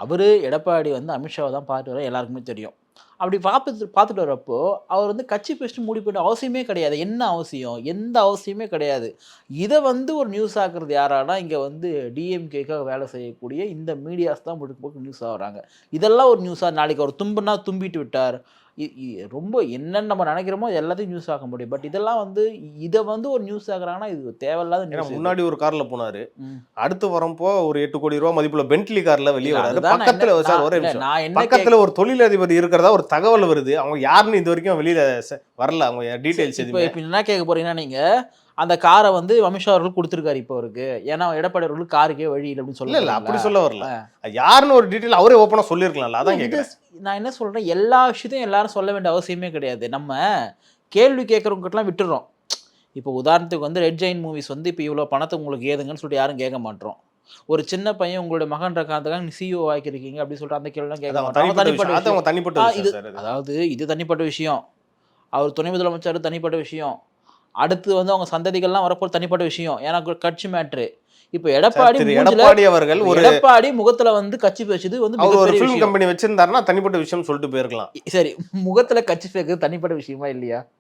அவர் எடப்பாடி வந்து அமித்ஷாவை தான் பார்த்து வர எல்லாருக்குமே தெரியும். அப்படி பார்த்துட்டு வரப்போ அவர் வந்து கட்சி பேசிட்டு மூடி போய்ட்டு அவசியமே கிடையாது. என்ன அவசியம்? எந்த அவசியமே கிடையாது. இதை வந்து ஒரு நியூஸ் ஆக்குறது யாரானா இங்கே வந்து டிஎம்கேக்காக வேலை செய்யக்கூடிய இந்த மீடியாஸ் தான் முழுக்க போட்டு நியூஸ் ஆகுறாங்க. இதெல்லாம் ஒரு நியூஸா? நாளைக்கு அவர் தும்புனா தும்பிட்டு விட்டார், ரொம்ப என்னன்னு நம்ம நினைக்கிறோமோ எல்லாத்தையும் நியூஸ் ஆக்க முடியும். பட் இதெல்லாம் வந்து இதை வந்து ஒரு நியூஸ் ஆகுறாங்கன்னா இது தேவையில்லாத நியூஸ். முன்னாடி ஒரு கார்ல போனாரு, அடுத்து வரப்போ ஒரு 8 கோடி ரூபாய் மதிப்புள்ள பென்ட்லி கார்ல வெளியே வராரு. பக்கத்துல சார் ஒரே நிமிஷம், பக்கத்துல ஒரு தொழிலதிபர் இருக்கிறதா ஒரு தகவல் வருது. அவங்க யாருன்னு இது வரைக்கும் வெளியில வரல, அவங்க டீடைல்ஸ் எதுவுமே. இப்போ என்ன கேட்க போறீங்கன்னா, நீங்க அந்த காரை வந்து அமித்ஷா அவர்கள் கொடுத்துருக்காரு இப்போ அவருக்கு. ஏன்னா எடப்பாடி அவர்களுக்கு காருக்கே வழி இல்லை அப்படின்னு சொல்ல. இல்ல அப்படி சொல்ல வரல, யாருன்னு ஒரு டீடைல் அவரே ஓப்பனா சொல்லியிருக்கலாம்ல. அதான் கேட்குறேன். நான் என்ன சொல்றேன், எல்லா விஷயத்தையும் எல்லாரும் சொல்ல வேண்டிய அவசியமே கிடையாது. நம்ம கேள்வி கேட்கறவங்ககிட்டலாம் விட்டுறோம். இப்போ உதாரணத்துக்கு வந்து ரெட் ஜெயின் மூவிஸ் வந்து இப்போ இவ்வளோ பணத்தை உங்களுக்கு ஏதுங்கன்னு சொல்லிட்டு யாரும் கேட்க மாட்டோம். ஒரு சின்ன பையன் உங்களுடைய மகன் இருக்காதுக்காக நீ சிஇஓ ஆக்கிருக்கீங்க அப்படின்னு சொல்லிட்டு அந்த கேள்விலாம் கேட்க மாட்டோம். அதாவது இது தனிப்பட்ட விஷயம், அவர் துணை முதலமைச்சர் தனிப்பட்ட விஷயம், அடுத்து வந்து அவங்க சந்ததிகள்லாம் வரப்போ தனிப்பட்ட விஷயம். ஏன்னா கட்சி மேட்ரு. இப்போ எடப்பாடி அவர்கள் ஒரு எடப்பாடி முகத்துல வந்து கட்சி பேசுது வந்து ஒரு ஃபிலிம் கம்பெனி வச்சிருந்தாருன்னா தனிப்பட்ட விஷயம் சொல்லிட்டு போயிருக்கலாம். சரி, முகத்துல கட்சி பேசுறது தனிப்பட்ட விஷயமா இல்லையா?